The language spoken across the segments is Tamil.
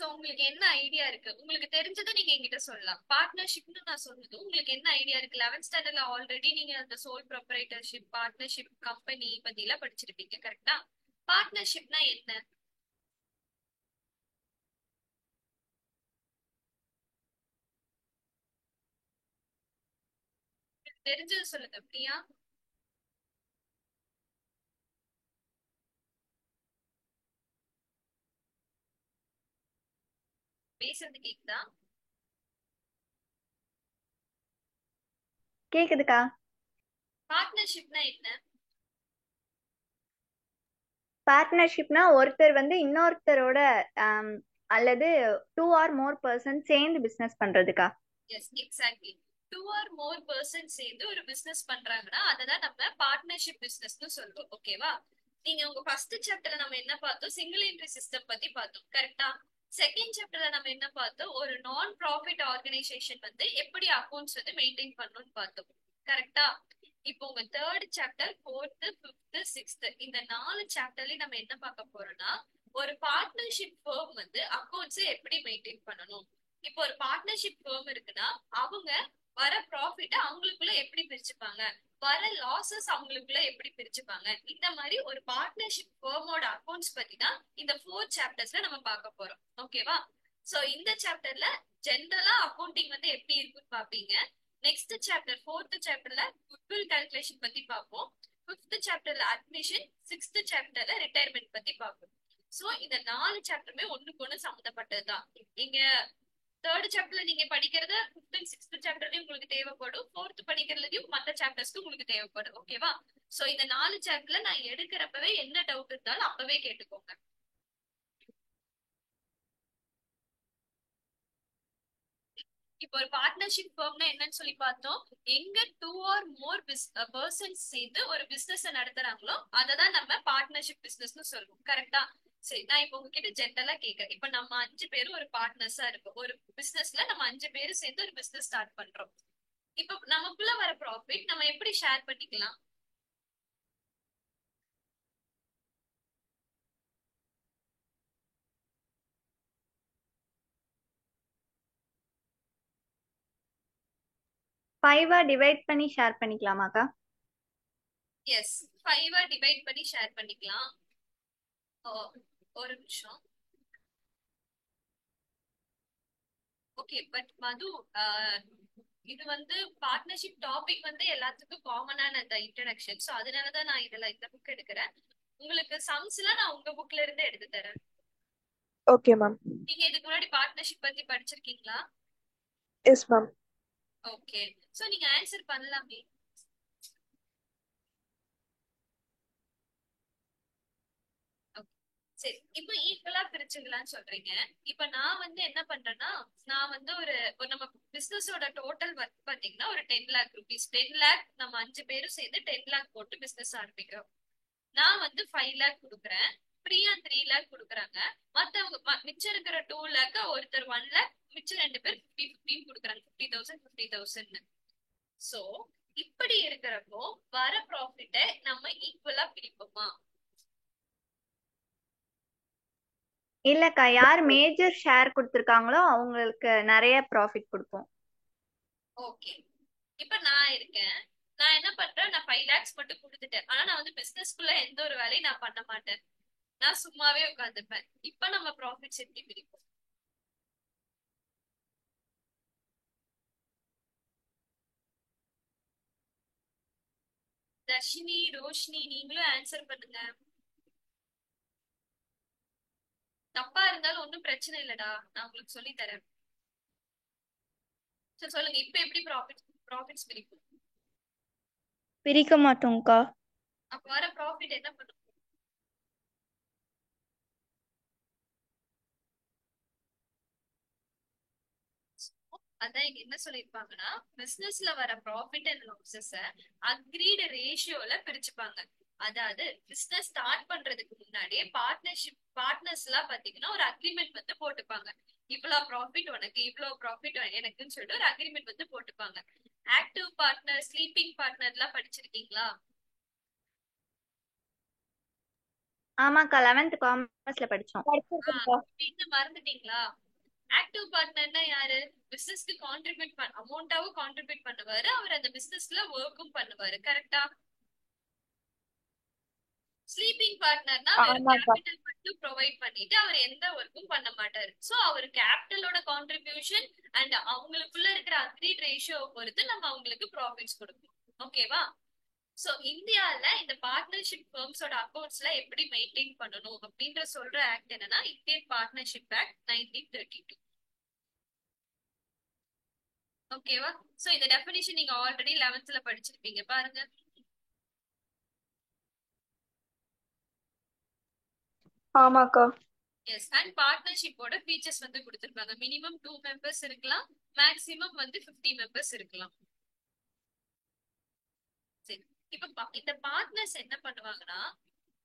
சோ உங்களுக்கு என்ன ஐடியா இருக்கு? உங்களுக்கு தெரிஞ்சதை நீங்க என்கிட்ட சொல்லலாம். பார்ட்னர்ஷிப்னு நான் சொன்னது உங்களுக்கு என்ன ஐடியா இருக்கு? 11th ஸ்டாண்டர்ட்ல ஆல்ரெடி நீங்க அந்த சோல் ப்ரொப்ரைட்டர்ஷிப், பார்ட்னர்ஷிப், கம்பெனி பத்தி எல்லாம் படிச்சிருப்பீங்க, கரெக்டா? பார்ட்னர்ஷிப்னா என்ன? தெரிஞ்சது சொல்லுங்க பிரியா. பேசுறது கேக்குதா? கேக்குதுக்கா. பார்ட்னர்ஷிப்னா என்ன? பார்ட்னர்ஷிப்னா ஒருத்தர் வந்து இன்னொருத்தரோட ஆம், அல்லது 2 or more persons சேர்ந்து பிசினஸ் பண்றதுக்கா. Yes, exactly. 2 or more persons சேர்ந்து ஒரு பிசினஸ் பண்றாங்கன்னா அததான் நம்ம பார்ட்னர்ஷிப் பிசினஸ்னு சொல்றோம். ஓகேவா? நீங்க உங்க ஃபர்ஸ்ட் சாப்டர்ல நம்ம என்ன பார்த்தோம்? சிங்கிள் என்ட்ரி சிஸ்டம் பத்தி பார்த்தோம், கரெக்டா? செகண்ட் சாப்டர்ல நம்ம என்ன பார்த்தோம்? ஒரு நான் ப்ராஃபிட் ஆர்கனைசேஷன் வந்து எப்படி அக்கௌண்ட்ஸ் வந்து மெயின்டைன் பண்ணணும்னு பார்த்தோம், கரெக்டா? இப்போ உங்க third chapter, fourth, fifth, sixth இந்த 4 சாப்டர்லயும் நம்ம என்ன பார்க்க போறோம்னா ஒரு பார்ட்னர்ஷிப் ஃபர்ம் வந்து அக்கௌண்ட்ஸ் எப்படி மெயின்டைன் பண்ணணும். இப்போ ஒரு பார்ட்னர்ஷிப் ஃபர்ம் இருக்குன்னா அவங்க வர ப்ராஃபிட் அவங்களுக்குள்ள எப்படி பிரிச்சுப்பாங்க, வர லாசஸ் அவங்களுக்குள்ள எப்படி பிரிச்சுப்பாங்க, இந்த மாதிரி ஒரு பார்ட்னர்ஷிப் ஃபர்மோட அக்கௌண்ட்ஸ் பத்தி தான் இந்த 4 சாப்டர்ஸ்ல நம்ம பார்க்க போறோம். ஓகேவா? சோ இந்த சாப்டர்ல ஜென்ரலா அக்கவுண்டிங் வந்து எப்படி இருக்குன்னு பாப்பீங்க. நெக்ஸ்ட் சாப்டர், ஃபோர்த் சாப்டர்ல குட்வில் கால்குலேஷன் பத்தி பார்ப்போம். ஃபிஃப்த் சாப்டர்ல அட்மிஷன், சிக்ஸ்த் சாப்டர்ல ரிட்டையர்மெண்ட் பத்தி பார்ப்போம். சோ இந்த 4 சாப்டருமே ஒண்ணுக்கு ஒண்ணு சம்மந்தப்பட்டதுதான். நீங்க தேர்ட் சாப்டர்ல நீங்க படிக்கிறது ஃபிஃப்த் அண்ட் சிக்ஸ்த் சாப்டர்லயும் உங்களுக்கு தேவைப்படும், ஃபோர்த் படிக்கிறதுலயும் மத்த சாப்டர்ஸ்க்கு உங்களுக்கு தேவைப்படும். ஓகேவா? சோ இந்த 4 சாப்டர்ல நான் எடுக்கிறப்பவே என்ன டவுட் இருந்தாலும் அப்பவே கேட்டுக்கோங்க. இப்போ ஒரு பார்ட்னர்ஷிப் ஃபர்ம்னா என்னன்னு சொல்லி பார்த்தோம். எங்க 2 or more பர்சன்ஸ் சேர்ந்து ஒரு பிசினஸ் நடத்துறாங்களோ அததான் நம்ம பார்ட்னர்ஷிப் பிசினஸ்னு சொல்லுவோம், கரெக்டா? சரி, நான் இப்போ உங்ககிட்ட ஜென்ரலா கேட்கறேன். இப்ப நம்ம 5 பேரும் ஒரு பார்ட்னர்ஸா இருக்கோம். ஒரு பிசினஸ்ல நம்ம 5 பேரும் சேர்ந்து ஒரு பிசினஸ் ஸ்டார்ட் பண்றோம். இப்போ நமக்குள்ள வர ப்ராஃபிட் நம்ம எப்படி ஷேர் பண்ணிக்கலாம்? டிவைட் பண்ணி ஷேர் பண்ணிக்கலாமாக்கா? எஸ், 5 டிவைட் பண்ணி ஷேர் பண்ணிக்கலாம். ஓ, ஒரு நிமிஷம். ஓகே, பட் மது, ஆஹ், இது வந்து பார்ட்னர்ஷிப் டாபிக் வந்து எல்லாத்துக்கும் காமனான அந்த இன்ட்ரடக்ஷன். சோ அதனாலதான் நான் இதுல இந்த புக் எடுக்கிறேன். உங்களுக்கு சம்ஸ் எல்லாம் நான் உங்க புக்ல இருந்து எடுத்து தரேன். Okay ma'am. நீங்க இதுக்கு முன்னாடி பார்ட்னர்ஷிப் பத்தி படிச்சிருக்கீங்களா? Yes ma'am. ஓகே, சோ நீங்க ஆன்சர் பண்ணலாமே. சரி, இப்போ ஈக்குவலா பிரிச்சுக்கலாம்னு சொல்றீங்க. இப்ப நான் வந்து என்ன பண்றேன்னா, நான் வந்து நம்ம பிசினஸோட டோட்டல் ஒர்க் பாத்தீங்கன்னா ஒரு 10 lakh rupees. 10 lakh நம்ம 5 பேரும் சேர்ந்து 10 lakh போட்டு பிசினஸ் ஆரம்பிக்கிறோம். நான் வந்து 5 lakh கொடுக்குறேன், பிரியா 3 lakh கொடுக்குறாங்க. மத்தவங்க மிச்சம் இருக்கிற 2 lakh ஒருத்தர் 1 lakh, மிச்சம் 2 பேர் 50-50 கொடுக்குறாங்க. 50,000 50,000. சோ இப்படி இருக்கிறப்போ வர ப்ராஃபிட்டை நம்ம ஈக்குவலா பிரிப்போமா? இல்லக்கா, யார் மேஜர் ஷேர் கொடுத்துருக்காங்களோ அவங்களுக்கு நிறைய ப்ராஃபிட் கொடுப்போம். ஓகே, இப்ப நான் இருக்கேன். நான் என்ன பண்றேன்? நான் 5 lakhs மட்டும் கொடுத்துட்டேன். ஆனா நான் வந்து பிசினஸ்க்குள்ள எந்த ஒரு வேலையும் நான் பண்ண மாட்டேன். நான் சும்மாவே உட்காந்துப்பேன். இப்ப நம்ம ப்ராஃபிட்ஸ் எப்படி பிரிப்போம்? தர்ஷினி, ரோஷினி, நீங்களும் ஆன்சர் பண்ணுங்க. தப்பா இருந்தாலும் ஒன்றும் பிரச்சனை இல்லடா, நான் உங்களுக்கு சொல்லி தரேன். சரி சொல்லுங்க, இப்ப எப்படி ப்ராஃபிட்ஸ் பிரிக்கும்? பிரிக்க மாட்டோம்க்கா. அப்ப வர ப்ராஃபிட் என்ன பண்ணும்? அதான் இங்க என்ன சொல்லிருப்பாங்கன்னா, பிசினஸ்ல வர ப்ராஃபிட் அண்ட் லாசஸ் அக்ரீடு ரேஷியோல பிரிச்சுப்பாங்க. அதாவது பிசினஸ் ஸ்டார்ட் பண்றதுக்கு முன்னாடியே பார்ட்னர்ஸ் எல்லாம் பாத்தீங்கன்னா ஒரு அக்ரிமெண்ட் வந்து போட்டுப்பாங்க. இவ்வளவு ப்ராஃபிட் உனக்கு, இவ்வளவு ப்ராஃபிட் எனக்குன்னு சொல்லிட்டு ஒரு அக்ரிமெண்ட் வந்து போட்டுப்பாங்க. ஆக்டிவ் பார்ட்னர், ஸ்லீப்பிங் பார்ட்னர் எல்லாம் படிச்சிருக்கீங்களா? ஆமாக்கா 11th காமர்ஸ்ல படிச்சோம். படிச்சிருக்கேன்க்கா. என்ன மறந்துட்டீங்களா? ஆக்டிவ் பார்ட்னர்னா யாரு? பிசினஸ்க்கு கான்ட்ரிபியூட் அமௌண்டாவும் கான்ட்ரிபியூட் பண்ணுவாரு, அவர் அந்த பிசினஸ்ல ஒர்க்கும் பண்ணுவாரு. கரெக்டா? ஸ்லீப்பிங் பார்ட்னர்னா வெறும் ஆமாக்கா. கேபிட்டல் மட்டும் ப்ரொவைட் பண்ணிட்டு அவர் எந்த ஒர்க்கும் பண்ண மாட்டாரு. சோ அவர் கேபிட்டலோட கான்ட்ரிபியூஷன் அண்ட் அவங்களுக்குள்ள இருக்கிற அக்ரீட் ரேஷியோ பொறுத்து நம்ம அவங்களுக்கு ப்ராஃபிட்ஸ் கொடுப்போம். ஓகேவா? சோ இந்தியால இந்த பார்ட்னர்ஷிப் ஃபர்ம்ஸோட அக்கவுண்ட்ஸ்ல எப்படி மெயின்டைன் பண்ணணும் அப்படின்ற சொல்ற ஆக்ட் என்னன்னா இந்தியன் பார்ட்னர்ஷிப் ஆக்ட் 1932. ஓகேவா? சோ இந்த டெஃபினிஷன் நீங்க ஆல்ரெடி 11th படிச்சிருப்பீங்க பாருங்க. ஆமாக்கா. எஸ், அண்ட் பார்ட்னர்ஷிப்போட ஃபீச்சர்ஸ் வந்து கொடுத்திருப்பாங்க. மினிமம் 2 மெம்பர்ஸ் இருக்கலாம், மேக்ஸிமம் வந்து 50 மெம்பர்ஸ் இருக்கலாம். சரி, இப்ப இந்த பார்ட்னர்ஸ் என்ன பண்ணுவாங்கன்னா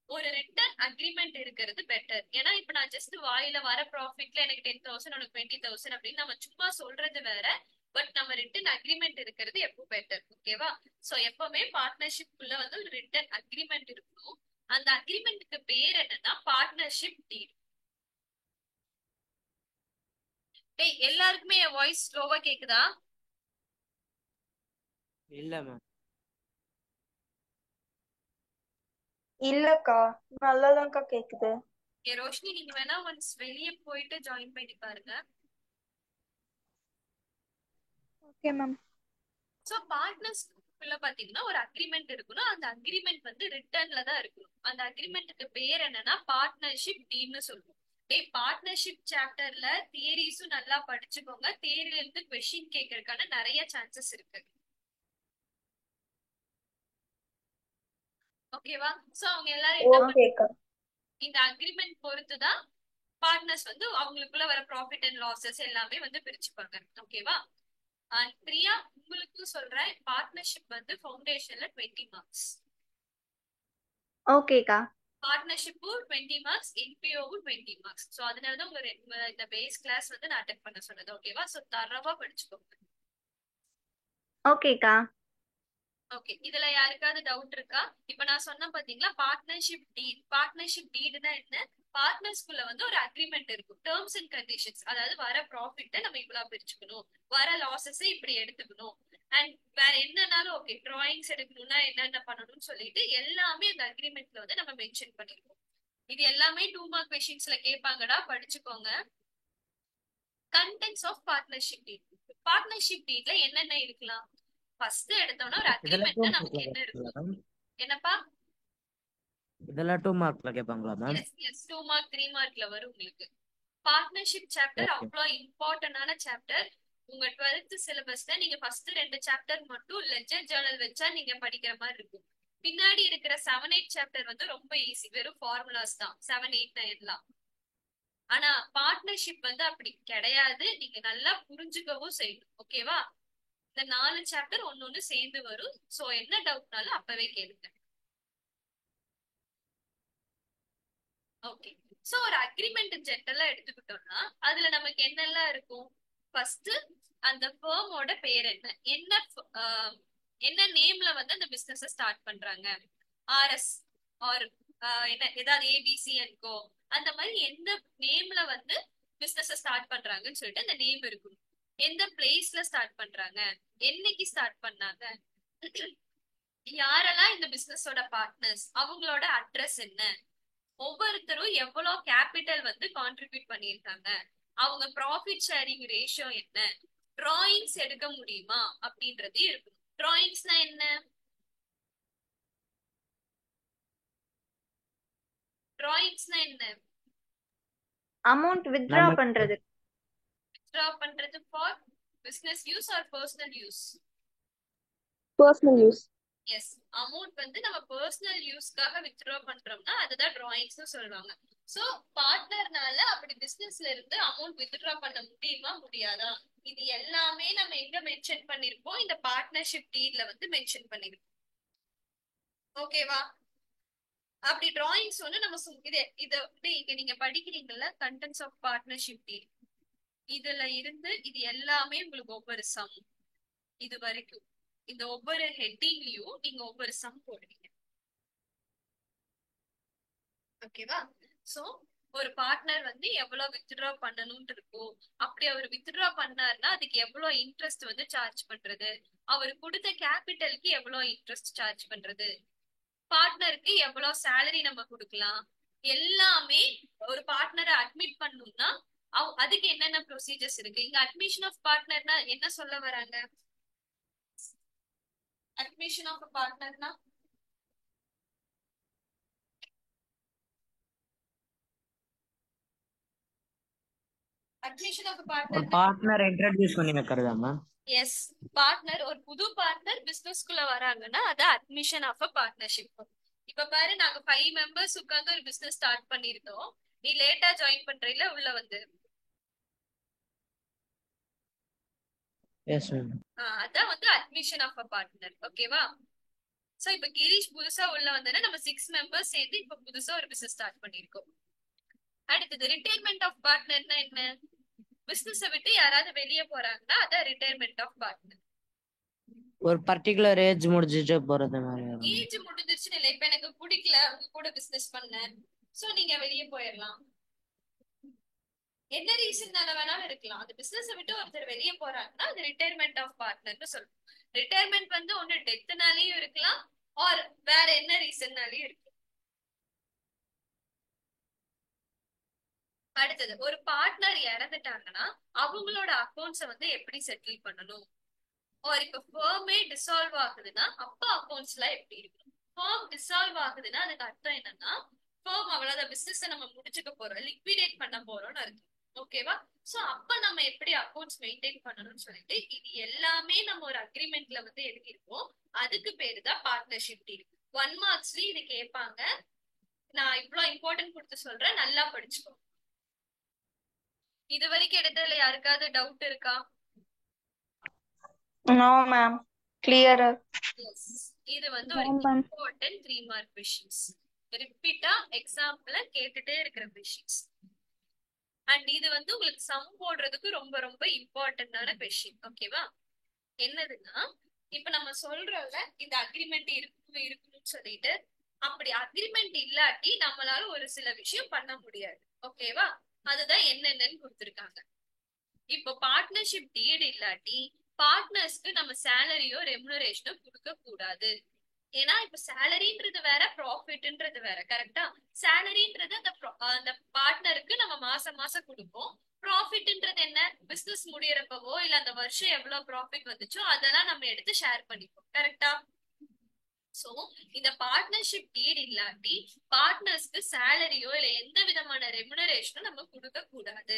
ஒரு ரிட்டர்ன் அக்ரிமெண்ட் இருக்கிறது பெட்டர். ஏன்னா இப்ப நான் ஜஸ்ட் வாயில வர ப்ராஃபிட்ல எனக்கு 10,000 உனக்கு 20,000 அப்படின்னு நம்ம சும்மா சொல்றது வேற, பட் நம்ம ரிட்டர்ன் அக்ரிமெண்ட் இருக்கிறது எப்போ பெட்டர். ஓகேவா? சோ எப்பவுமே பார்ட்னர்ஷிப் குள்ள வந்து ஒரு ரிட்டர்ன் அக்ரிமெண்ட் இருக்கும். அந்த அக்ரிமெண்ட்டுக்கு பேர் என்னன்னா பார்ட்னர்ஷிப் டீட். டேய், எல்லாருக்குமே என் வாய்ஸ் ஸ்லோவா கேக்குதா? இல்ல மேம். இல்லக்கா நல்லாதான்க்கா கேக்குது. ரோஷினி, நீங்க வேணா ஒன்ஸ் வெளியே போயிட்டு ஜாயின் பண்ணி பாருங்க. Okay ma'am. சோ பார்ட்னர்ஸ்க்குள்ள பாத்தீங்கன்னா ஒரு அக்ரிமெண்ட் இருக்கணும். அந்த அக்ரிமெண்ட் வந்து ரிட்டர்ன்ல தான் இருக்கணும். அந்த அக்ரிமெண்ட்டுக்கு பேர் என்னன்னா பார்ட்னர்ஷிப் டீட்னு சொல்லுவோம். டேய், பார்ட்னர்ஷிப் சாப்டர்ல தியரிஸும் நல்லா படிச்சுக்கோங்க. தியரில இருந்து கொஸ்டின் கேட்கறதுக்கான நிறைய சான்சஸ் இருக்கு. ஓகேவா? சோ அவங்க எல்லாரும் என்ன ஓகேக்கா. இந்த அக்ரிமெண்ட் பொறுத்துதான் பார்ட்னர்ஸ் வந்து அவங்களுக்குள்ள வர ப்ராஃபிட் அண்ட் லாசஸ் எல்லாமே வந்து பிரிச்சுப்பாங்க. ஓகேவா? அண்ட் பிரியா, உங்களுக்கு சொல்றேன், பார்ட்னர்ஷிப் வந்து ஃபவுண்டேஷன்ல 20 மார்க்ஸ், ஓகேக்கா. பார்ட்னர்ஷிப்பும் 20 மார்க்ஸ், என்பிஓவும் 20 மார்க்ஸ். சோ அதனாலதான் உங்க இந்த பேஸ் கிளாஸ் வந்து நான் அட்டென்ட் பண்ண சொன்னது. ஓகேவா? சோ தரவா படிச்சுக்கோங்க. ஓகேக்கா. ஓகே, இதுல யாருக்காவது டவுட் இருக்கா? இப்ப நான் சொன்ன பாத்தீங்களா பார்ட்னர்ஷிப் டீட். பார்ட்னர்ஷிப் டீட்னா என்ன? பார்ட்னர்ஸ்குள்ள வந்து ஒரு அக்ரிமெண்ட் இருக்கும், டேர்ம்ஸ் அண்ட் கண்டிஷன்ஸ். அதாவது வர ப்ராஃபிட்ட நம்ம இவ்வளவு பிரிச்சுக்கணும், வர லாசஸ் இப்படி எடுத்துக்கணும், அண்ட் வேற என்னன்னாலும் ஓகே, டிராயிங்ஸ் எடுக்கணும்னா என்னென்ன பண்ணணும்னு சொல்லிட்டு எல்லாமே அந்த அக்ரிமெண்ட்ல வந்து நம்ம மென்ஷன் பண்ணிருக்கோம். இது எல்லாமே 2 மார்க் கொஸ்டின்ஸ்ல கேட்பாங்கடா, படிச்சுக்கோங்க. Contents of partnership deed. Partnership டீட்ல என்னென்ன இருக்கலாம்? ஃபர்ஸ்ட் எடுத்தோம்னா ஒரு அக்ரிமெண்ட்ல நமக்கு என்ன இருக்கும்? என்னப்பா? இதெல்லாம் 2 மார்க்ல கேட்பாங்களா மேம்? எஸ் எஸ், 2 மார்க் 3 மார்க்ல வரும் உங்களுக்கு. Partnership chapter okay. அவ்வளோ இம்பார்ட்டன்டான சாப்டர். உங்க 12th சிலபஸ்ல நீங்க ஃபர்ஸ்ட் 2 சாப்டர் மட்டும் லெட்ஜர் ஜர்னல் வச்சா நீங்க படிக்கிற மாதிரி இருக்கும். பின்னாடி இருக்கிற 7, 8 சாப்டர் வந்து ரொம்ப ஈஸி, வெறும் ஃபார்முலாஸ் தான் 7, 8, 9லாம். ஆனா பார்ட்னர்ஷிப் வந்து அப்படி கிடையாது, நீங்க நல்லா புரிஞ்சுக்கவும் செய்யணும். ஓகேவா? இந்த 4 சாப்டர் ஒன்னொன்னு சேர்ந்து வரும். சோ என்ன டவுட்னாலும் அப்பவே கேளுங்க. ஓகே, சோ ஒரு அக்ரிமெண்ட் ஜென்ரலா எடுத்துக்கிட்டோம்னா அதுல நமக்கு என்னெல்லாம் இருக்கும்? ஃபர்ஸ்ட் அந்த ஃபர்மோட பேர் என்ன, என்ன நேம்ல வந்து அந்த பிசினஸ் ஸ்டார்ட் பண்றாங்க. ஆர்எஸ் ஆர் என்ன ஏதாவது ஏபிசி அண்ட் கோ, அந்த மாதிரி எந்த நேம்ல வந்து பிசினஸ் ஸ்டார்ட் பண்றாங்கன்னு சொல்லிட்டு அந்த நேம் இருக்கும். எந்த பிளேஸ்ல ஸ்டார்ட் பண்றாங்க, என்னைக்கு ஸ்டார்ட் பண்ணாங்க, யாரெல்லாம் இந்த பிசினஸோட பார்ட்னர்ஸ், அவங்களோட அட்ரஸ் என்ன, ஒவ்வொருத்தரும் எவ்வளவு கேபிட்டல் வந்து கான்ட்ரிபியூட் பண்ணியிருக்காங்க, அவங்க ப்ராஃபிட் ஷேரிங் ரேஷியோ என்ன, டிராயிங்ஸ் எடுக்க முடியுமா அப்படின்றது இருக்கும். டிராயிங்ஸ்னா என்ன? டிராயிங்ஸ்னா என்ன? அமௌண்ட் வித்ட்ரா நம்ம பண்றது. வித்ட்ரா பண்றது for business use or personal use? Personal use. Yes, amount வந்து நம்ம பர்சனல் யூஸ்க்காக வித்ட்ரா பண்றோம்னா அதுதான் டிராயிங்ஸ் சொல்லுவாங்க. சோ பார்ட்னர்னால அப்படி பிசினஸ்ல இருந்து அமௌண்ட் வித்ட்ரா பண்ண முடியுமா முடியாதா, இது எல்லாமே நம்ம எங்க மென்ஷன் பண்ணிருப்போம்? இந்த பார்ட்னர்ஷிப் டீட்ல வந்து மென்ஷன் பண்ணிருப்போம். ஓகேவா? அப்படி டிராயிங்ஸ் வந்து நம்ம இத இங்க நீங்க படிக்கிறீங்கல்ல, கண்டென்ட்ஸ் ஆஃப் பார்ட்னர்ஷிப் டீட், இதுல இருந்து இது எல்லாமே உங்களுக்கு ஒவ்வொரு சம் இது வரைக்கும், இந்த ஒவ்வொரு ஹெட்டிங்லயும் நீங்க ஒவ்வொரு சம் போடுவீங்க. ஓகேவா? சோ ஒரு பார்ட்னர் வந்து எவ்வளவு வித்ட்ரா பண்ணணும்னு இருக்கும். அப்படி அவர் வித்ட்ரா பண்ணாருன்னா அதுக்கு எவ்வளவு இன்ட்ரெஸ்ட் வந்து சார்ஜ் பண்றது, அவர் கொடுத்த கேபிட்டலுக்கு எவ்வளவு இன்ட்ரெஸ்ட் சார்ஜ் பண்றது, பார்ட்னருக்கு எவ்வளவு சேலரி நம்ம கொடுக்கலாம், எல்லாமே ஒரு பார்ட்னரை அட்மிட் பண்ணணும்னா அதுக்கு என்னென்ன ப்ரொசீஜர்ஸ் இருக்கு. இங்க அட்மிஷன் ஆஃப் பார்ட்னர்னா என்ன சொல்ல வராங்க? அட்மிஷன் ஆஃப் பார்ட்னர்னா அட்மிஷன் ஆஃப் ஒரு பார்ட்னர் பார்ட்னர் இன்ட்ரடியூஸ் பண்ணி வைக்கிறதா மேம்? எஸ், பார்ட்னர் ஒரு புது பார்ட்னர் பிசினஸ்க்குள்ள வராங்கன்னா அது அட்மிஷன் ஆஃப் அ பார்ட்னர்ஷிப். இப்ப பாரு, நாங்க 5 மெம்பர்ஸ் உட்கார்ந்து ஒரு பிசினஸ் ஸ்டார்ட் பண்ணிருந்தோம். நீ லேட்டா ஜாயின் பண்றீல உள்ள வந்து, எஸ் மேம். அதான் வந்து அட்மிஷன் ஆஃப் அ பார்ட்னர். ஓகேவா? சோ இப்ப கிரீஷ் புதுசா உள்ள வந்தனா நம்ம 6 மெம்பர்ஸ் சேர்ந்து இப்ப புதுசா ஒரு பிசினஸ் ஸ்டார்ட் பண்ணிருக்கோம். அடுத்தது ரிட்டையர்மெண்ட் ஆஃப் பார்ட்னர்னா என்ன? பிசினஸ் விட்டு யாராவது வெளியே போறாங்கன்னா அதான் ரிட்டையர்மெண்ட் ஆஃப் பார்ட்னர். ஒரு பர்டிகுலர் ஏஜ் முடிஞ்சிட்டு போறது மாதிரி வரும். ஏஜ் முடிஞ்சிருச்சுன்னு இல்லை, இப்ப எனக்கு பிடிக்கல உங்க கூட பிசினஸ் பண்ண, சோ நீங்க வெளியே போயிடலாம். என்ன ரீசன்னால வேணாலும் இருக்கலாம். அந்த பிசினஸ் விட்டு ஒருத்தர் வெளியே போறாங்கன்னா அது ரிட்டையர்மெண்ட் ஆஃப் பார்ட்னர்னு சொல்லுவோம். ரிட்டையர்மெண்ட் வந்து ஒண்ணு டெத்னாலயும் இருக்கலாம், ஆர் வேற என்ன ரீசன்னாலயும் இருக்கு. அடுத்தது, ஒரு பார்ட்னர் இறந்துட்டாங்கன்னா அவங்களோட அக்கௌண்ட்ஸை வந்து எப்படி செட்டில் பண்ணணும். ஒரு இப்ப ஃபர்மே டிசால்வ் ஆகுதுன்னா அப்ப அக்கௌண்ட்ஸ் எல்லாம் எப்படி இருக்கும். ஃபர்ம் டிசால்வ் ஆகுதுன்னா அதுக்கு அர்த்தம் என்னன்னா ஃபர்ம் அவ்வளவுதான், பிசினஸ் நம்ம முடிச்சுக்க போறோம், லிக்விடேட் பண்ண போறோம்னு அர்த்தம். ஓகேவா? சோ அப்ப நம்ம எப்படி அக்கௌண்ட்ஸ் மெயின்டைன் பண்ணணும்னு சொல்லிட்டு இது எல்லாமே நம்ம ஒரு அக்ரிமெண்ட்ல வந்து எழுதியிருக்கோம். அதுக்கு பேரு தான் பார்ட்னர்ஷிப் டீல். 1 மார்க்ஸ்லயும் இது கேட்பாங்க. நான் இவ்வளவு இம்பார்ட்டன்ட் கொடுத்து சொல்றேன், நல்லா படிச்சுக்கோ. இது வரைக்கும் எடுத்ததுல யாருக்காவது டவுட் இருக்கா? No, ma'am. Clear. எஸ், இது வந்து ஒரு No, ma'am. Important 3 mark questions. ரிப்பீட்டா எக்ஸாம்பிள கேட்டுட்டே இருக்கிற கொஸ்டின்ஸ். அண்ட் இது வந்து உங்களுக்கு சம் போடுறதுக்கு ரொம்ப ரொம்ப இம்பார்ட்டன்டான கொஸ்டின். ஓகேவா? என்னதுன்னா, இப்ப நம்ம சொல்றோம்ல இந்த அக்ரிமெண்ட் இருக்கணும்னு சொல்லிட்டு, அப்படி அக்ரிமெண்ட் இல்லாட்டி நம்மளால ஒரு சில விஷயம் பண்ண முடியாது. ஓகேவா? அதுதான் என்னென்னு கொடுத்திருக்காங்க. இப்போ பார்ட்னர்ஷிப் டீட் இல்லாட்டி பார்ட்னர்ஸ்க்கு நம்ம சேலரியோ ரெமுனரேஷனோ கொடுக்க கூடாது. ஏன்னா இப்ப சேலரின்றது வேற, ப்ராஃபிட்ன்றது வேற. கரெக்டா? சேலரின்றது அந்த பார்ட்னருக்கு நம்ம மாசம் மாசம் கொடுப்போம். ப்ராஃபிட்ன்றது என்ன? பிசினஸ் முடியறப்பவோ இல்ல அந்த வருஷம் எவ்வளவு ப்ராஃபிட் வந்துச்சோ அதெல்லாம் நம்ம எடுத்து ஷேர் பண்ணிப்போம். கரெக்டா? சோ இந்த பார்ட்னர்ஷிப் டீட் இல்லாட்டி பார்ட்னர்ஸ்க்கு சேலரியோ இல்ல எந்த விதமான ரெமுனரேஷனும் நம்ம கொடுக்க கூடாது.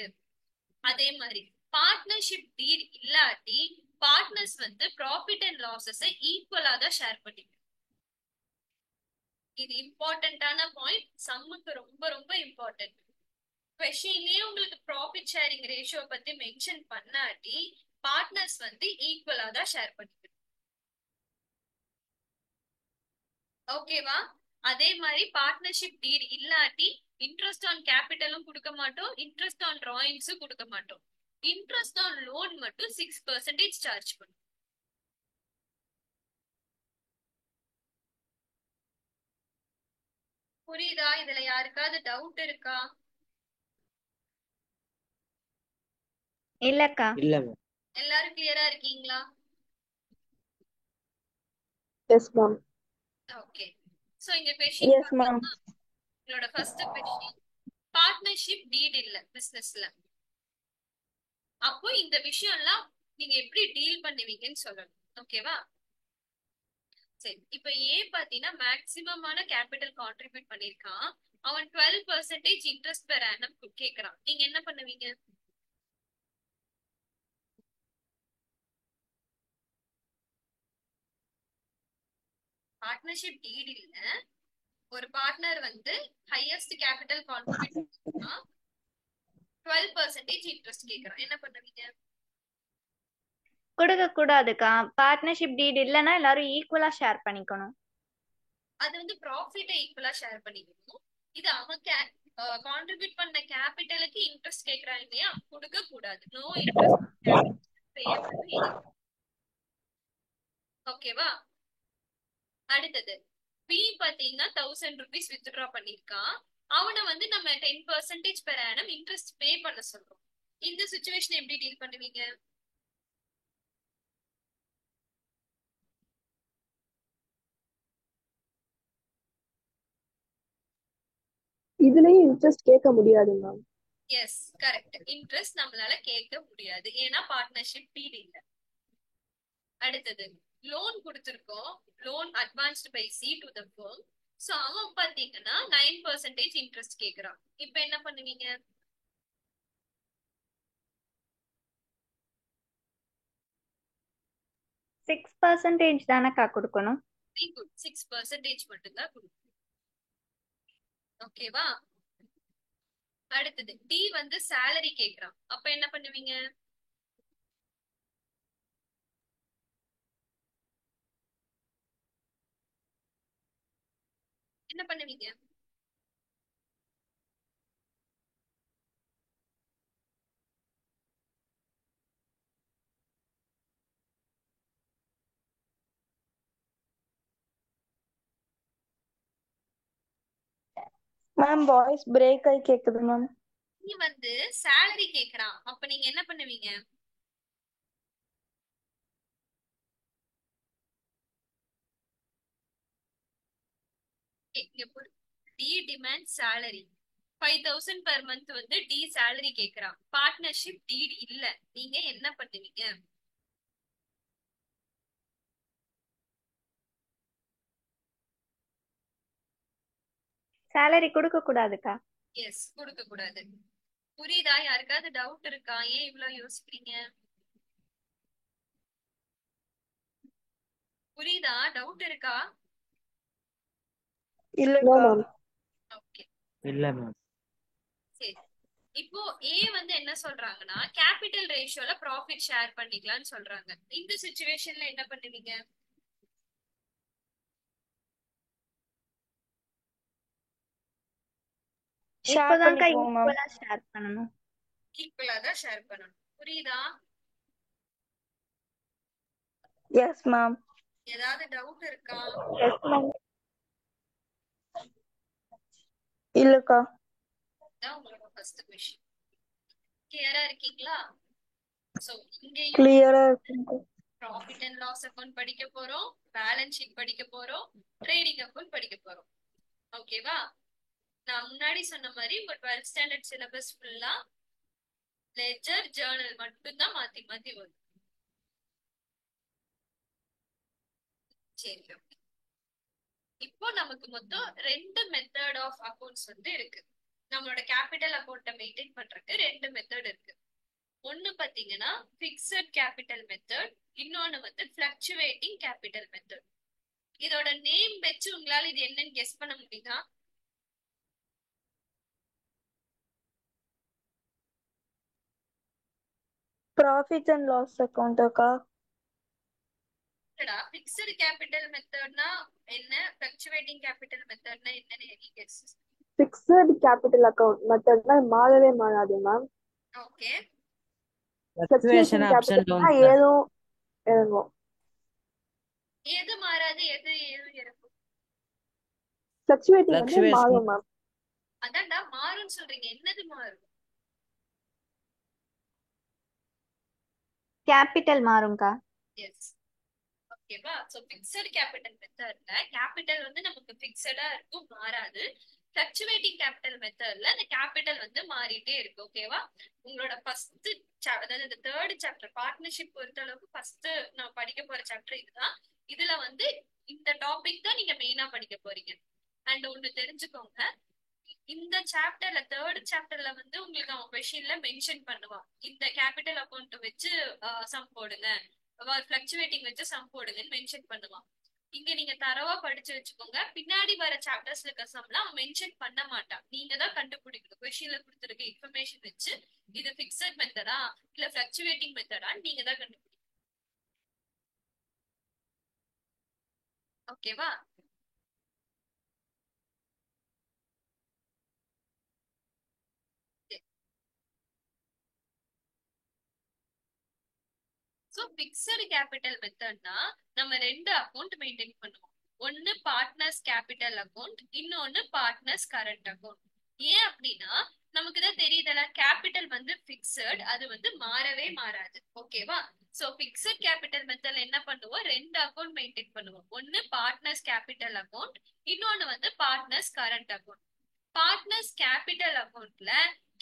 அதே மாதிரி பார்ட்னர்ஷிப் டீட் இல்லாட்டி பார்ட்னர்ஸ் வந்து ப்ராஃபிட் அண்ட் லாசஸ் ஈக்குவலா தான் ஷேர் பண்ணிக்கணும். இது இம்பார்ட்டன்டான பாயிண்ட், சம்முக்கு ரொம்ப ரொம்ப இம்பார்ட்டன்ட். கொஸ்டின்லயே உங்களுக்கு ப்ராஃபிட் ஷேரிங் ரேஷியோ பத்தி மென்ஷன் பண்ணாட்டி பார்ட்னர்ஸ் வந்து ஈக்குவலா தான் ஷேர் பண்ணிக்கணும். ஓகேவா? அதே மாதிரி பார்ட்னர்ஷிப் டீட் இல்லாட்டி இன்ட்ரெஸ்ட் ஆன் கேபிட்டலும் கொடுக்க மாட்டோம், இன்ட்ரெஸ்ட் ஆன் டிராயிங்ஸும் கொடுக்க மாட்டோம். இன்ட்ரெஸ்ட் ஆன் லோன் மட்டும் 6% சார்ஜ் பண்ணும். புரியுதா? இதுல யாருக்காவது டவுட் இருக்கா? இல்லக்கா. இல்ல மேம். எல்லாரும் கிளியரா இருக்கீங்களா? Yes, ma'am. ஓகே. சோ இங்க கொஸ்டின் Yes, ma'am. உங்களோட ஃபர்ஸ்ட் கொஸ்டின், பார்ட்னர்ஷிப் டீட் இல்ல பிசினஸ்ல, அப்போ இந்த விஷயம் எல்லாம் நீங்க எப்படி டீல் பண்ணுவீங்கன்னு சொல்லணும். ஓகேவா? சரி, இப்ப ஏ பாத்தீங்கன்னா மேக்சிமமான கேபிட்டல் கான்ட்ரிபியூட் பண்ணிருக்கான். அவன் 12% இன்ட்ரெஸ்ட் பெர் ஆனம் கேக்குறான். நீங்க என்ன பண்ணுவீங்க? பார்ட்னர்ஷிப் டீட் இல்ல, ஒரு பார்ட்னர் வந்து ஹையஸ்ட் கேபிட்டல் கான்ட்ரிபியூட் பண்ணா 12% இன்ட்ரெஸ்ட் கேக்குறான். என்ன பண்ணுவீங்க? கொடுக்க கூடாதுக்கா. பார்ட்னர்ஷிப் டீட் இல்லைன்னா எல்லாரும் ஈக்குவலா ஷேர் பண்ணிக்கணும். அது வந்து ப்ராஃபிட்டை ஈக்குவலா ஷேர் பண்ணிக்கணும். இது அவன் கான்ட்ரிபியூட் பண்ண கேபிட்டலுக்கு இன்ட்ரெஸ்ட் கேக்குறான் இல்லையா, கொடுக்க கூடாது. No interest. ஓகேவா? அடுத்தது பி பாத்தீங்கன்னா 1000 rupees வித்ட்ரா பண்ணிருக்கான். அவனை வந்து நம்ம 10% பெர் ஆனம் இன்ட்ரெஸ்ட் பே பண்ண சொல்றோம். இந்த சுச்சுவேஷன் எப்படி டீல் பண்ணுவீங்க? இதுலயும் இன்ட்ரெஸ்ட் கேட்க முடியாது மேம். S, correct. இன்ட்ரெஸ்ட் நம்மளால கேட்க முடியாது, ஏன்னா பார்ட்னர்ஷிப் டீல் இல்ல. அடுத்தது லோன் கொடுத்திருக்கோம். Loan advanced by C to the firm. So அவன் பாத்தீங்கன்னா 9% இன்ட்ரெஸ்ட் கேக்குறான். இப்ப என்ன பண்ணுவீங்க? 6% தானக்கா கொடுக்கணும். Very good. 6% மட்டும்தான் கொடுக்கணும். ஓகேவா? அடுத்தது டி வந்து salary கேக்குறான். அப்ப என்ன பண்ணுவீங்க? என்ன பண்ணுவீங்க? மேம் வாய்ஸ் பிரேக் ஆகி கேக்குது மேம். டி வந்து salary கேக்குறான். அப்ப நீங்க என்ன பண்ணுவீங்க? D demand salary 5000 per month வந்து டி salary கேக்குறான். பார்ட்னர்ஷிப் டீட் இல்ல. நீங்க என்ன பண்ணுவீங்க? சேலரி கொடுக்க கூடாதுக்கா. எஸ், கொடுக்க கூடாது. புரியுதா? யாருக்காவது டவுட் இருக்கா? ஏன் இவ்வளவு யோசிக்கிறீங்க? புரியுதா? டவுட் இருக்கா? இல்லக்கா. ஓகே, இல்ல மேம். சரி. இப்போ ஏ வந்து என்ன சொல்றாங்கன்னா கேபிட்டல் ரேஷியோல ப்ராஃபிட் ஷேர் பண்ணிக்கலாம்னு சொல்றாங்க. இந்த சிச்சுவேஷன்ல என்ன பண்ணுவீங்க? ஷேர் இப்போதான்க்கா பண்ணிக்குவோம் மேம். ஈக்குவலா ஷேர் பண்ணணும். ஈக்குவலா தான் ஷேர் பண்ணணும். புரியுதா? Yes ma'am. ஏதாவது டவுட் இருக்கா? Yes ma'am. இல்லக்கா. இதான் உங்களோட ஃபர்ஸ்ட் கொஸ்டின். கிளியரா இருக்கீங்களா? சோ இங்கேயும் கிளியரா இருக்கு. ப்ராஃபிட் அண்ட் லாஸ் அக்கவுண்ட் படிக்க போறோம், பேலன்ஸ் ஷீட் படிக்க போறோம், ட்ரேடிங் அக்கவுண்ட் படிக்க போறோம். ஓகேவா? நான் முன்னாடி சொன்ன மாதிரி உங்க 12th ஸ்டாண்டர்ட் சிலபஸ் ஃபுல்லா லெட்ஜர் ஜர்னல் மட்டும்தான் மாத்தி மாத்தி வரும். சரி, okay. இப்போ நமக்கு மொத்தம் 2 மெத்தட் ஆஃப் அக்கவுண்ட்ஸ் வந்து இருக்கு. நம்மளோட கேபிட்டல் அக்கவுண்ட்டை மெயின்டைன் பண்றதுக்கு 2 மெத்தட் இருக்கு. ஒன்னு பாத்தீங்கன்னா பிக்ஸட் கேபிட்டல் மெத்தட், இன்னொன்னு வந்து ஃபிளக்சுவேட்டிங் கேபிட்டல் மெத்தட். இதோட நேம் வச்சு உங்களால இது என்னன்னு கெஸ் பண்ண முடியுதா? ப்ராஃபிட் அண்ட் லாஸ் அக்கவுண்ட் அக்கா. பிக்ஸட் கேபிட்டல் மெத்தட்னா என்ன, ஃபிளக்சுவேட்டிங் கேபிட்டல் மெத்தட்னா என்னன்னு any guess? Fixed capital account மெத்தட்னா மாறவே மாறாது ma'am. Okay. Fluctuation, ups and downs. ஏதோ இறங்கும். எது மாறாது, எது எது இருக்கும்? ஃபிளக்சுவேட்டிங் வந்து Fluctuation. மாறும் மேம். அதான்டா மாறும்னு சொல்றீங்க, என்னது மாறும்? கேபிட்டல் மாறும்க்கா. எஸ். ஓகேவா? சோ பிக்ஸட் கேபிட்டல் மெத்தட்ல கேபிட்டல் வந்து நமக்கு பிக்ஸடா இருக்கும், மாறாது. ஃபிளக்சுவேட்டிங் கேபிட்டல் மெத்தட்ல அந்த கேபிட்டல் வந்து மாறிட்டே இருக்கு. ஓகேவா? உங்களோட ஃபர்ஸ்ட் அதாவது இந்த 3rd சாப்டர் பார்ட்னர்ஷிப் பொறுத்த அளவுக்கு ஃபர்ஸ்ட் நான் படிக்க போற சாப்டர் இதுதான். இதுல வந்து இந்த டாபிக் தான் நீங்க மெயினா படிக்க போறீங்க. அண்ட் ஒண்ணு தெரிஞ்சுக்கோங்க, இந்த சாப்டர்ல 3rd சாப்டர்ல வந்து உங்களுக்கு அவன் கொஸ்டின்ல மென்ஷன் பண்ணுவான், இந்த கேபிட்டல் அக்கௌண்ட் வச்சு சம் போடுங்க, ஃபிளக்சுவேட்டிங் வச்சு சம் போடுங்கன்னு மென்ஷன் பண்ணுவான். இங்க நீங்க தரவா படிச்சு வச்சுக்கோங்க. பின்னாடி வர சாப்டர்ஸ்ல இருக்க சம்லாம் அவன் மென்ஷன் பண்ண மாட்டான். நீங்க தான் கண்டுபிடிக்கணும். கொஸ்டின்ல கொடுத்துருக்க இன்ஃபர்மேஷன் வச்சு இது பிக்ஸட் மெத்தடா இல்ல ஃபிளக்சுவேட்டிங் மெத்தடான்னு நீங்க தான் கண்டுபிடிக்கணும். ஓகேவா? சோ பிக்ஸட் கேபிட்டல் மெத்தட்னா நம்ம 2 அக்கவுண்ட் மெயின்டைன் பண்ணுவோம். ஒன்னு பார்ட்னர்ஸ் கேபிட்டல் அக்கவுண்ட், இன்னொன்னு பார்ட்னர்ஸ் கரண்ட் அக்கவுண்ட். ஏன் அப்படின்னா நமக்கு தான் தெரியுதல கேபிட்டல் வந்து பிக்சட், அது வந்து மாறவே மாறாது. ஓகேவா? சோ பிக்சட் கேபிட்டல் மெத்தட்ல என்ன பண்ணுவோம், ரெண்டு அக்கௌண்ட் மெயின்டைன் பண்ணுவோம். ஒன்னு பார்ட்னர்ஸ் கேபிட்டல் அக்கௌண்ட், இன்னொன்னு வந்து partners current account. Partners capital அக்கௌண்ட்ல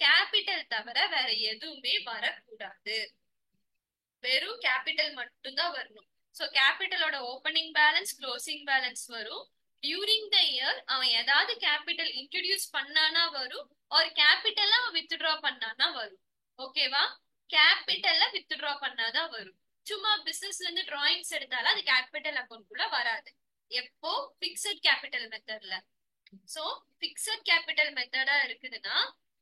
கேபிட்டல் தவிர வேற எதுவுமே வரக்கூடாது. வெறும் கேபிட்டல் மட்டும்தான் வரணும். சோ கேபிட்டலோட ஓப்பனிங் பேலன்ஸ், க்ளோசிங் பேலன்ஸ் வரும். டியூரிங் த இயர் அவன் ஏதாவது கேபிட்டல் இன்ட்ரடியூஸ் பண்ணானா வரும், ஒரு கேபிட்டல் அவன் வித்ட்ரா பண்ணானா வரும். ஓகேவா? கேபிட்டல்ல வித்ட்ரா பண்ணாதான் வரும். சும்மா பிசினஸ்ல இருந்து டிராயிங்ஸ் எடுத்தாலும் அது கேபிட்டல் அக்கௌண்ட் குள்ள வராது. எப்போ பிக்சட் கேபிட்டல் மெத்தட்ல. சோ பிக்சட் கேபிட்டல் மெத்தடா இருக்குதுன்னா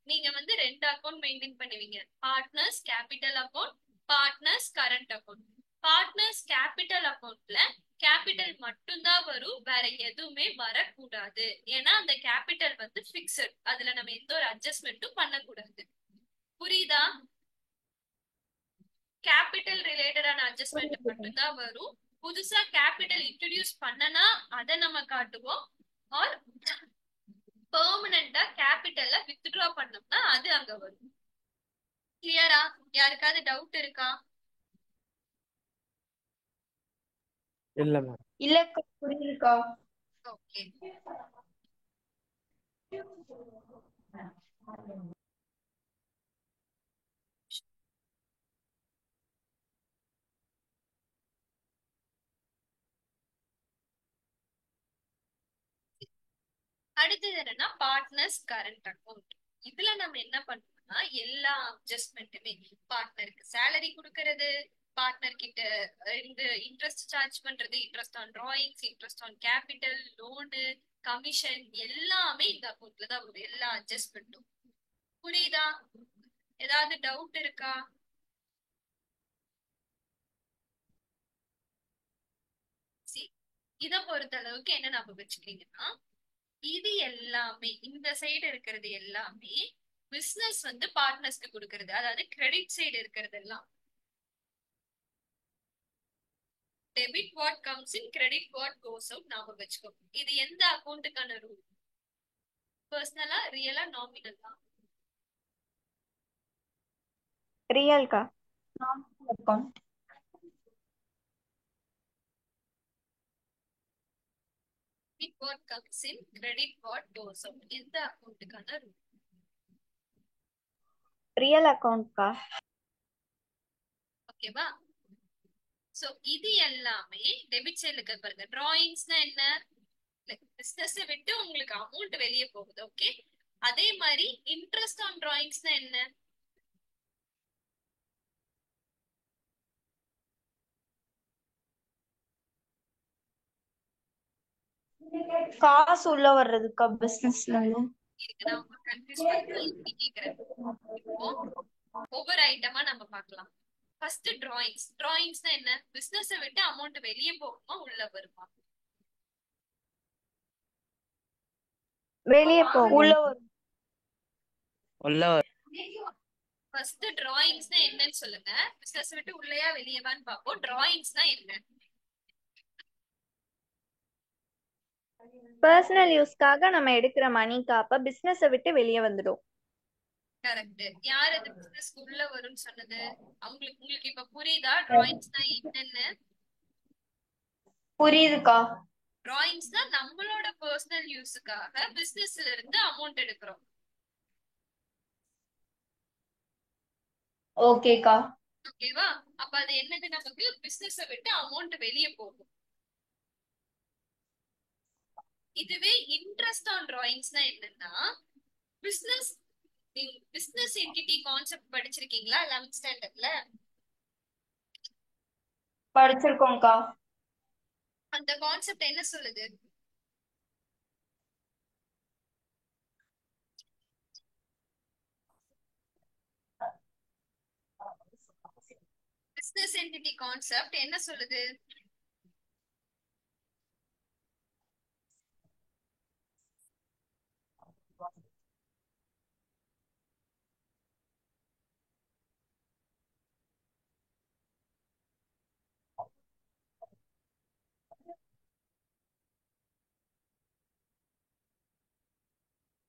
நீங்க வந்து ரெண்டு அக்கௌண்ட் மெயின்டைன் பண்ணுவீங்க. Partners capital account, partners current account. Partners capital அக்கௌண்ட்ல கேபிட்டல் மட்டும்தான் வரும், வேற எதுவுமே வரக்கூடாது. ஏன்னா அந்த கேபிட்டல் வந்து பிக்சட், அதுல நம்ம எந்த ஒரு அட்ஜஸ்ட்மெண்ட்டும் பண்ணக்கூடாது. புரியுதா? கேபிட்டல் ரிலேட்டடான அட்ஜஸ்ட்மெண்ட் மட்டும்தான் வரும். புதுசா கேபிட்டல் இன்ட்ரடியூஸ் பண்ணனா அதை நம்ம காட்டுவோம். ஆர் பெர்மனண்டா கேபிட்டல்ல வித்ட்ரா பண்ணோம்னா அது அங்க வரும். கிளியரா? யாருக்காவது டவுட் இருக்கா? இல்ல மேம். இல்லக்கா புரியுதுக்கா. ஓகே. அடுத்தது என்னன்னா பார்ட்னர்ஸ் கரண்ட் அக்கௌண்ட். இதுல நம்ம என்ன பண்ணோம்னா எல்லா அட்ஜஸ்ட்மெண்ட்டுமே, பார்ட்னருக்கு சேலரி கொடுக்கறது, பார்ட்னர் கிட்ட இருந்து இன்ட்ரெஸ்ட் சார்ஜ் பண்றது, interest on drawings, interest on capital, loan, commission எல்லாமே இந்த அக்கௌண்ட்ல தான் வரும். எல்லா அட்ஜஸ்ட்மெண்ட்டும். புரியுதா? ஏதாவது டவுட் இருக்கா? இத பொறுத்த அளவுக்கு என்ன ஞாபகம் வச்சுக்கீங்கன்னா, இது எல்லாமே இந்த சைடு இருக்கிறது எல்லாமே பிசினஸ் வந்து பார்ட்னர்ஸ்க்கு கொடுக்கறது, அதாவது கிரெடிட் சைடு இருக்கிறது எல்லாம். Debit what comes in, credit what goes out ஞாபகம் வச்சுக்கோங்க. இது எந்த அக்கௌண்ட்டுக்கான ரூல்? பர்சனலா, ரியலா, நாமினலா? ரியல்கா. Account. Debit what comes in, credit what goes out எந்த அக்கௌண்ட்டுக்கான ரூல்? ரியல் அக்கௌண்ட்கா. ஓகேவா? சோ இது எல்லாமே டெபிட் சைடுல இருக்க பாருங்க. டிராயிங்ஸ்னா என்ன? பிசினஸ் விட்டு உங்களுக்கு அமௌண்ட் வெளியே போகுது. ஓகே. அதே மாதிரி இன்ட்ரெஸ்ட் ஆன் டிராயிங்ஸ்னா என்ன? காசு உள்ள வர்றதுக்கா பிசினஸ்ல இருந்து? இருக்கு, நான் உங்களுக்கு கன்ஃபியூஸ் பண்ணி கேக்குறேன். இப்போ ஒவ்வொரு ஐட்டமா நம்ம பார்க்கலாம். First drawings. டிராயிங்ஸ்னா என்ன? பிசினஸ் விட்டு அமௌண்ட் வெளியே போகுமா உள்ள வருமா? வெளியே போகும். உள்ள வரும். உள்ள ஃபர்ஸ்ட் டிராயிங்ஸ்னா என்னன்னு சொல்லுங்க. பிசினஸ் விட்டு உள்ளயா வெளியவான்னு பார்ப்போம். டிராயிங்ஸ்னா என்ன? பர்சனல் யூஸ்க்காக நம்ம எடுக்கிற மணிக்கா, அப்ப பிசினஸை விட்டு வெளியே வந்துடும். கரெக்ட். யார் அது பிசினஸ் உள்ள வரும்னு சொன்னது? உங்களுக்கு இப்ப புரியுதா டிராயிங்ஸ்னா என்னன்னு? புரியுதுக்கா. டிராயிங்ஸ் தான் நம்மளோட பர்சனல் யூஸுக்காக பிசினஸ்ல இருந்து அமௌண்ட் எடுக்கிறோம். ஓகேக்கா. ஓகேவா? அப்ப அது என்னது, நமக்கு பிசினஸ் விட்டு அமௌண்ட் வெளியே போகும். இதுவே இன்ட்ரெஸ்ட் ஆன் டிராயிங்ஸ்னா என்னன்னா, பிசினஸ் பிசினஸ் என்டிட்டி கான்செப்ட் படிச்சிருக்கீங்களா 11th ஸ்டாண்டர்ட்ல? படிச்சிருக்கோம்க்கா. அந்த கான்செப்ட் என்ன சொல்லுது? பிசினஸ் என்டிட்டி கான்செப்ட் என்ன சொல்லுது?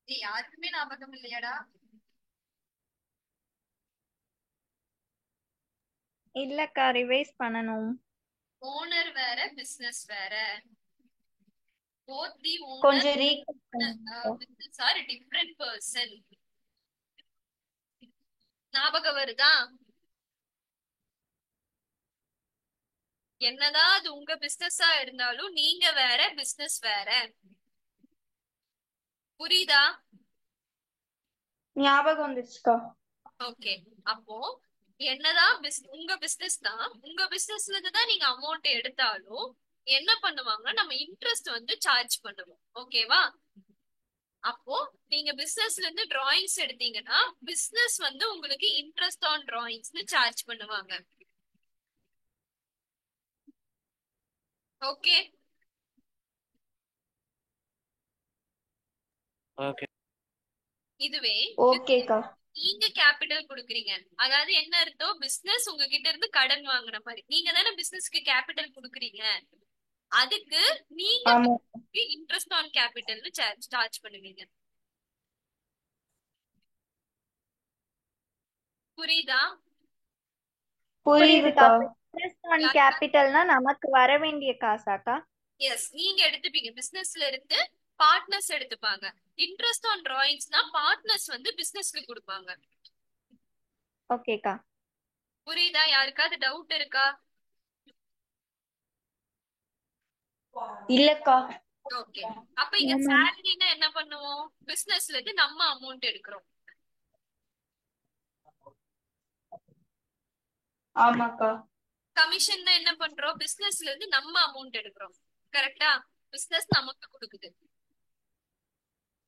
இது யாருக்குமே ஞாபகம் இல்லையாடா? இல்லக்கா, ரிவைஸ் பண்ணணும். ஓனர் வேற பிசினஸ் வேற. both the owner கொஞ்சம் ரீகல் பண்ணுங்க. business are different person. ஞாபகம் வருதா? என்னதான் அது உங்க பிசினஸா இருந்தாலும் நீங்க வேற பிசினஸ் வேற. புரியுதா? ஞாபகம் வந்துருச்சுக்கா. ஓகே. அப்போ என்னதான் உங்க பிசினஸ் தான், உங்க பிசினஸ்ல இருந்து தான் நீங்க அமௌண்ட் எடுத்தாலும் என்ன பண்ணுவாங்கன்னா நம்ம இன்ட்ரெஸ்ட் வந்து சார்ஜ் பண்ணுவோம். ஓகேவா? அப்போ நீங்க பிசினஸ்ல இருந்து டிராயிங்ஸ் எடுத்தீங்கன்னா பிசினஸ் வந்து உங்களுக்கு இன்ட்ரெஸ்ட் ஆன் டிராயிங்ஸ்னு சார்ஜ் பண்ணுவாங்க. ஓகே. ஓகே. இதுவே ஓகேக்கா. நீங்க கேபிட்டல் கொடுக்குறீங்க, அதாவது என்ன அர்த்தம், பிசினஸ் உங்ககிட்ட இருந்து கடன் வாங்குன மாதிரி. நீங்க தானே பிசினஸ்க்கு கேபிட்டல் கொடுக்குறீங்க, அதுக்கு நீங்க ஆமா. இன்ட்ரெஸ்ட் ஆன் கேபிட்டல்னு சார்ஜ் பண்ணுவீங்க. புரியுதா? புரியுதுக்கா. இன்ட்ரெஸ்ட் ஆன் கேபிட்டல்னா நமக்கு வர வேண்டிய காசாக்கா? எஸ், நீங்க எடுத்துப்பீங்க. பிசினஸ்ல இருந்து பார்ட்னர்ஸ் எடுத்துப்பாங்க. இன்ட்ரெஸ்ட் ஆன் டிராயிங்ஸ்னா பார்ட்னர்ஸ் வந்து பிசினஸ்க்கு கொடுப்பாங்க. ஓகேக்கா. புரியுதா? யாருக்காவது டவுட் இருக்கா? இல்லக்கா. ஓகே. அப்ப இங்க சேலரினா என்ன பண்ணுவோம், பிசினஸ்ல இருந்து நம்ம அமௌண்ட் எடுக்கிறோம். ஆமாக்கா. கமிஷன்னா என்ன பண்றோம், பிசினஸ்ல இருந்து நம்ம அமௌண்ட் எடுக்கிறோம். கரெக்டா? பிசினஸ் நமக்கு கொடுக்குது.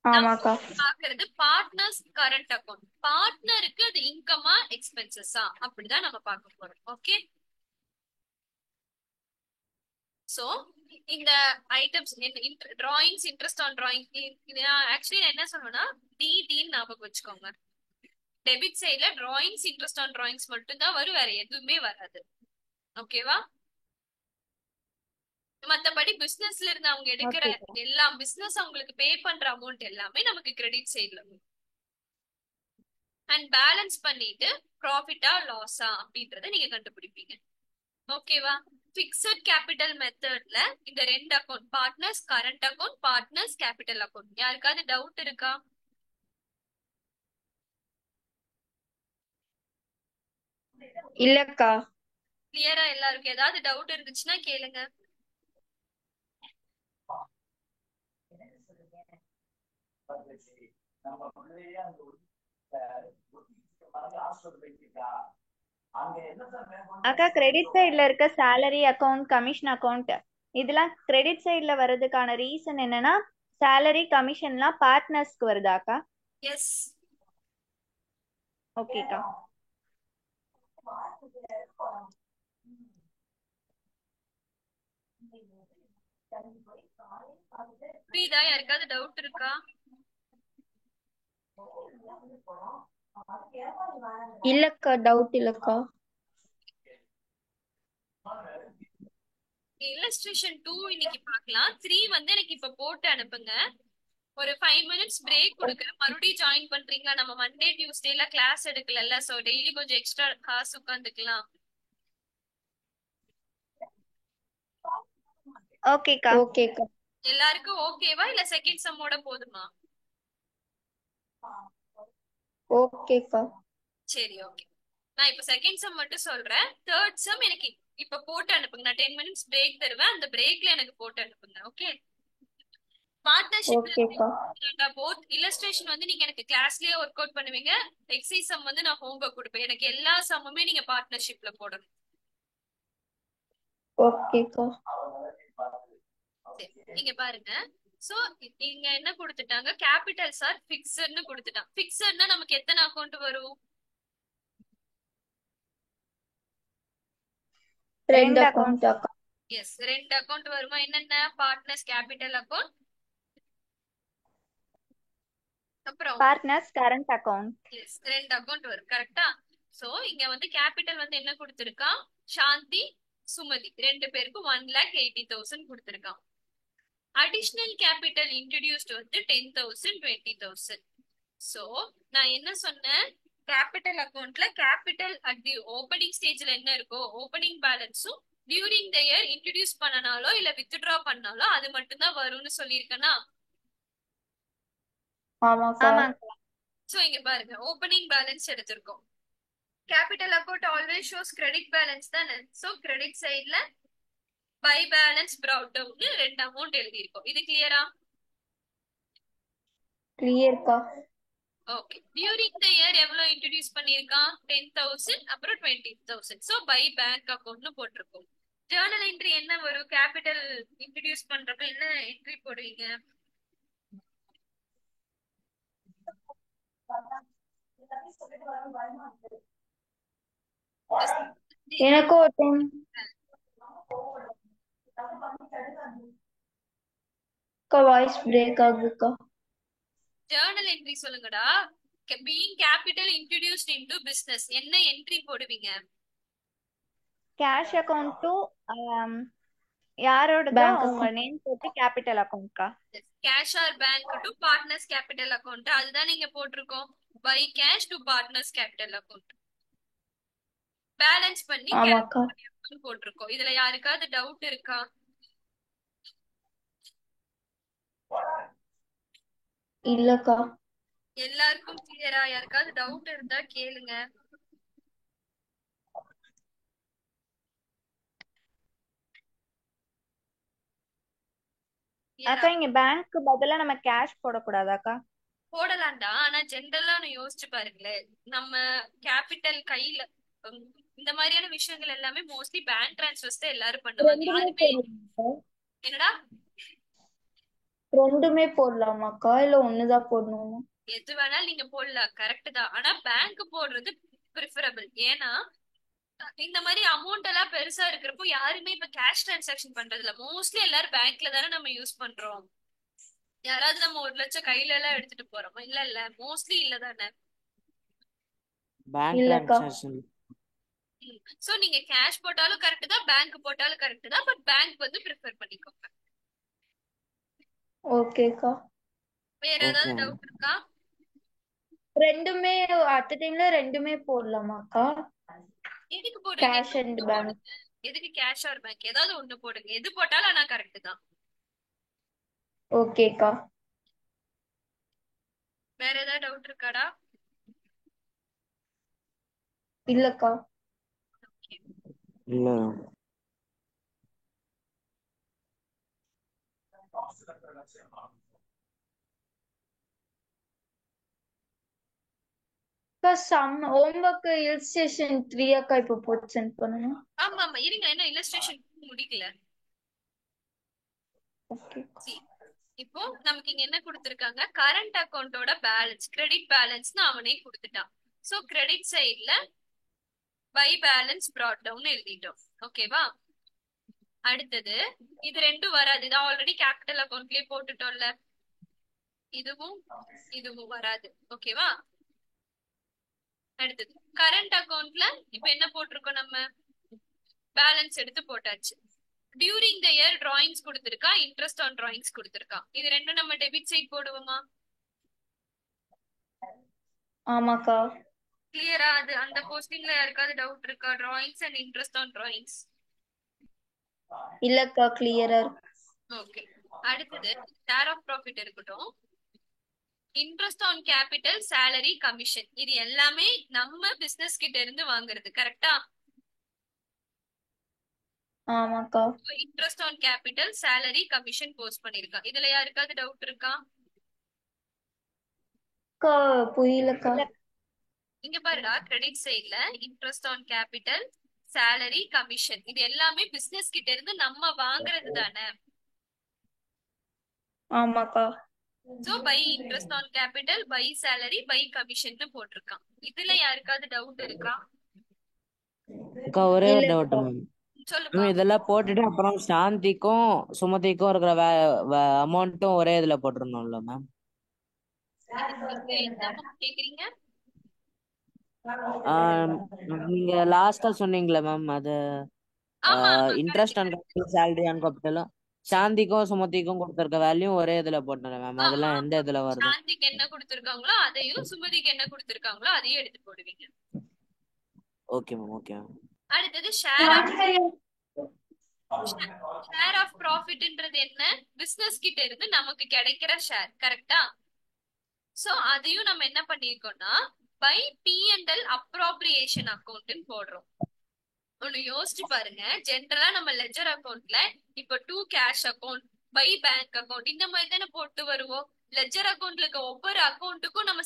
ஆமாக்கா. பாக்குறது பார்ட்னர்ஸ் கரண்ட் அக்கௌண்ட். பார்ட்னருக்கு அது இன்கமா எக்ஸ்பென்சஸா அப்படிதான் நம்ம பார்க்க போறோம். ஓகே. சோ இந்த items drawings, interest on drawing, actually நான் என்ன சொல்லுவேன்னா டிடின்னு ஞாபகம் வச்சுக்கோங்க. டெபிட் சைட்ல டிராயிங்ஸ், இன்ட்ரெஸ்ட் ஆன் டிராயிங்ஸ் மட்டும் தான் வரும், வேற எதுவுமே வராது. ஓகேவா? மத்தபடி பிசினஸ்ல இருந்து அவங்க எடுக்கிற எல்லாம், பிசினஸ் அவங்களுக்கு பே பண்ற அமௌண்ட் எல்லாமே நமக்கு கிரெடிட் சைட்ல வரும். அண்ட் பேலன்ஸ் பண்ணிட்டு ப்ராஃபிட்டா லாஸா அப்படின்றத நீங்க கண்டுபிடிப்பீங்க. ஓகேவா? பிக்ஸட் கேபிட்டல் மெத்தட்ல இந்த ரெண்டு account, partners current account, partners capital account, யாருக்காவது டவுட் இருக்கா? இல்லக்கா. கிளியரா எல்லாருக்கும்? ஏதாவது டவுட் இருந்துச்சுன்னா கேளுங்க. அக்கா, கிரெடிட் சைடுல இருக்க சேலரி அக்கவுண்ட், கமிஷன் அக்கவுண்ட், இதெல்லாம் கிரெடிட் சைடுல வர்றதுக்கான ரீசன் என்னன்னா சேலரி கமிஷன்லாம் பார்ட்னர்ஸ்க்கு வருதாக்கா? எஸ். ஓகேக்கா. புரியுதா? யாருக்காவது டவுட் இருக்கா? இல்லக்கா, டவுட் இல்லக்கா. இல்லஸ்ட்ரேஷன் 2 இன்னைக்கு பார்க்கலாம். 3 வந்து எனக்கு இப்ப போட்டு அனுப்புங்க. ஒரு 5 மினிட்ஸ் பிரேக் கொடுக்குறேன், மறுபடியும் ஜாயின் பண்றீங்களா? நம்ம மண்டே டியூஸ்டேல கிளாஸ் எடுக்கல, சோ டெய்லி கொஞ்சம் எக்ஸ்ட்ரா காசு உட்காந்துக்கலாம். ஓகேக்கா. ஓகேக்கா. எல்லாருக்கும் ஓகேவா, இல்ல செகண்ட் சம்மோட போதுமா? ஓகேக்கா. சரி, ஓகே. நான் இப்ப செகண்ட் சம் மட்டும் சொல்றேன். தேர்ட் சம் எனக்கு இப்ப போட்டு அனுப்புங்க. நான் 10 மினிட்ஸ் பிரேக் தருவேன், அந்த பிரேக்ல எனக்கு போட்டு அனுப்புங்க. ஓகே? பார்ட்னர்ஷிப் ஓகேக்கா. போத் இல்லஸ்ட்ரேஷன் வந்து நீங்க எனக்கு கிளாஸ்லயே ஒர்க் அவுட் பண்ணுவீங்க, எக்ஸசைஸ் சம் வந்து நான் ஹோம்வொர்க் கொடுப்பேன். எனக்கு எல்லா சம்முமே நீங்க பார்ட்னர்ஷிப்ல போடணும். ஓகேக்கா. சரி, நீங்க பாருங்க. சோ இங்க என்ன கொடுத்துட்டாங்க, கேபிட்டல்ஸ் ஆர் பிக்ஸட்னு கொடுத்துட்டாங்க. பிக்ஸட்னா நமக்கு எத்தனை அக்கௌண்ட் வரும்? ரெண்டு அக்கௌண்ட் அக்கா. எஸ், ரெண்டு அக்கௌண்ட் வருமா? என்னென்ன? பார்ட்னர்ஸ் கேபிட்டல் அக்கௌண்ட், அப்புறம் பார்ட்னர்ஸ் கரண்ட் அக்கவுண்ட். எஸ், ரெண்டு அக்கௌண்ட் வரும். கரெக்டா? சோ இங்க வந்து கேபிட்டல் வந்து என்ன கொடுத்திருக்கான், சாந்தி, சுமதி ரெண்டு பேருக்கும் 1,80,000 கொடுத்திருக்கான். அடிஷனல் கேபிட்டல் இன்ட்ரடியூஸ்ட் வந்து 10,000 20,000. சோ நான் என்ன சொன்னேன், கேபிட்டல் அக்கவுண்ட்ல கேபிட்டல் அட் தி ஓப்பனிங் ஸ்டேஜ்ல என்ன இருக்கோ ஓப்பனிங் பேலன்ஸும் டியூரிங் த இயர் இன்ட்ரடியூஸ் பண்ணனாலோ இல்ல வித்ட்ரா பண்ணாலோ அது மட்டும் தான் வரும்னு சொல்லியிருக்கேனா. ஆமாக்கா ஆமாங்கக்கா. சோ இங்க பாருங்க ஓப்பனிங் பேலன்ஸ் எடுத்திருக்கோம். Capital account always shows credit balance தானே. சோ கிரெடிட் சைடுல பை பேலன்ஸ் brought down ரெண்டு அமௌண்ட் எழுதியிருக்கோம். இது கிளியரா? கிளியர்க்கா. ஓகே. டியூரிங் த இயர் எவ்வளவு இன்ட்ரடியூஸ் பண்ணிருக்கான்? 10,000 அப்புறம் 20,000. சோ பை பேங்க் அக்கவுண்ட்னு போட்டிருக்கோம். ஜேர்னல் என்ட்ரி என்ன வரும்? கேபிட்டல் இன்ட்ரடியூஸ் பண்றப்ப என்ன என்ட்ரி போடுவீங்க? எனக்கு ஒரு டைம் வாய்ஸ் பிரேக் ஆகுதுக்கா. ஜேர்னல் என்ட்ரி சொல்லுங்கடா. Being capital introduced into business என்ன என்ட்ரி போடுவீங்க? கேஷ் அக்கவுண்ட் டு யாரோடதோ பேங்க் அவங்க அக்கவுண்ட். நேம் போட்டு கேபிட்டல் அக்கவுண்ட்க்கா. Cash or bank to partners capital account அதுதான் நீங்க போட்டிருக்கோம். By cash to partners capital account balance பண்ணி ஆமாக்கா. போட்டிருக்கோம். இதுல யாருக்காவது டவுட் இருக்கா? இல்லக்கா. எல்லாருக்கும் கிளியரா? யாருக்காவது டவுட் இருந்தா கேளுங்க. அக்கா இங்க பேங்க் பதிலா நம்ம கேஷ் போடக்கூடாதாக்கா? போடலாம்டா. ஆனா ஜென்ரலா யோசிச்சு பாருங்களேன், நம்ம கேபிட்டல் கையில இந்த மாதிரியான விஷயங்கள் எல்லாமே மோஸ்ட்லி பேங்க் டிரான்ஸ்ஃபர்ஸ் தான் எல்லாரும் பண்ணுவாங்க. யாருமே என்னடா ரெண்டுமே போடலாமாக்கா இல்ல ஒண்ணுதான் போடணுமா? எது வேணாலும் நீங்க போடலாம், கரெக்ட் தான். ஆனா பேங்க் போடுறது ப்ரிஃபரபிள். ஏன்னா இந்த மாதிரி அமௌண்ட் எல்லாம் பெருசா இருக்கிறப்போ யாருமே இப்ப கேஷ் டிரான்சாக்ஷன் பண்றது இல்ல. மோஸ்ட்லி எல்லாரும் பேங்க்ல தானே நம்ம யூஸ் பண்றோம். யாராவது நம்ம 1,00,000 கையில எல்லாம் எடுத்துட்டு போறோமா? இல்ல மோஸ்ட்லி இல்ல தானே. பேங்க் இல்லக்கா. டிரான்சாக்ஷன். சோ நீங்க கேஷ் போட்டாலும் கரெக்ட் தான், பேங்க் போட்டாலும் கரெக்ட் தான். பட் பேங்க் வந்து ப்ரிஃபர் பண்ணிக்கோங்க. ஓகேக்கா. வேற ஏதாவது ஓகே. டவுட் இருக்கா? ரெண்டுமே அட் டைம்ல ரெண்டுமே போடலாமாக்கா? எதுக்கு போடுறீங்க? Cash and bank. எதுக்கு கேஷ் ஆர் பேங்க்? ஏதாவது ஒண்ணு போடுங்க. எது போட்டாலும் ஆனா கரெக்ட் தான். ஓகேக்கா. வேற ஏதாவது டவுட் இருக்காடா? இல்லக்கா. இல்ல. சம் ஹோம்ஒர்க் இல்ஸ்ட்ரேஷன் 3 அக்கா இப்ப போட்டு சென்ட் பண்ணணும். ஆமா இருங்க, என்ன இல்லஸ்ட்ரேஷன் முடிக்கல. ஓகே. இப்போ நமக்கு இங்க என்ன கொடுத்திருக்காங்க? கரண்ட் அக்கௌண்டோட பேலன்ஸ் கிரெடிட் பேலன்ஸ்னு அவனே கொடுத்துட்டான். சோ கிரெடிட் சைடுல பை பேலன்ஸ் brought down எழுதிட்டோம். ஓகேவா? அடுத்தது இது ரெண்டும் வராது. இது ஆல்ரெடி கேபிட்டல் அக்கௌண்ட்லயே போட்டுட்டோம்ல. இதுவும் வராது. ஓகேவா? அடுத்தது கரண்ட் அக்கௌண்ட்ல இப்ப என்ன போட்டிருக்கோம்? நம்ம பேலன்ஸ் எடுத்து போட்டாச்சு. டியூரிங் த இயர் டிராயிங்ஸ் கொடுத்திருக்கா, இன்ட்ரெஸ்ட் ஆன் டிராயிங்ஸ் கொடுத்திருக்கா. இது ரெண்டும் நம்ம டெபிட் சைட் போடுவோமா? ஆமாக்கா. கிளியரா? அது அந்த போஸ்டிங்ல யாருக்காவது டவுட் இருக்கா? Drawings and interest on drawings. இல்லக்கா கிளியரா இருக்கு. ஓகே. அடுத்தது ஷேர் ஆஃப் ப்ராஃபிட் இருக்கட்டும். Interest on capital, salary, commission இது எல்லாமே நம்ம பிசினஸ் கிட்ட இருந்து வாங்குறது. கரெக்டா? ஆமாக்கா. Interest on capital, salary, commission post பண்ணிருக்கா. இதுல யாருக்காவது டவுட் இருக்கா? புரியலக்கா. இங்க பாருடா, கிரெடிட் சைடுல interest on capital, salary, commission இது எல்லாமே பிசினஸ் கிட்ட இருந்து நம்ம வாங்குறது தானே. ஆமாக்கா. So by interest on capital, by salary, by commission போட்டிருக்கான். இதுல யாருக்காவது டவுட் இருக்கா? அக்கா ஒரே ஒரு டவுட் மேம். சொல்லுப்பா. இதெல்லாம் போட்டுட்டு அப்புறம் சாந்திக்கும் சுமதிக்கும் இருக்கிற அமௌண்ட்டும் ஒரே இதுல போட்டிருந்தோம்ல மேம். எந்த அமௌண்ட் கேக்குறீங்க? நீங்க லாஸ்டா சொன்னீங்களே மேம், அது ஆமா interest on capital, salary on capital, சாந்திக்கும் சுமதிக்கும் கொடுத்துருக்க வேல்யூ ஒரே இதுல போட்டுறேன் மேம். ஆமா அதெல்லாம் ஆமா, எந்த இதுல வருது? சாந்திக்கு என்ன கொடுத்திருக்காங்களோ அதையும் சுமதிக்கு என்ன கொடுத்திருக்காங்களோ அதையும் எடுத்து போடுவீங்க. Okay ma'am, okay ma'am. அடுத்தது ஷேர் ஆஃப் ப்ராஃபிட்ன்றது என்ன? பிசினஸ் கிட்ட இருந்து நமக்கு கிடைக்கிற ஷேர், கரெக்டா? சோ அதையும் நம்ம என்ன பண்ணிருக்கோம்னா பை P&L அப்ரோப்ரியேஷன் அக்கௌண்ட்னு போடுறோம். ஒன்னு யோசிச்சு பாருங்க. ஜென்ரலா நம்ம லெஜர் அக்கௌண்ட்ல இப்ப to cash account, by bank account இந்த மாதிரி தானே போட்டு வருவோம். லெஜர் அக்கௌண்ட்ல இருக்க ஒவ்வொரு அக்கௌண்ட்டுக்கும் நம்ம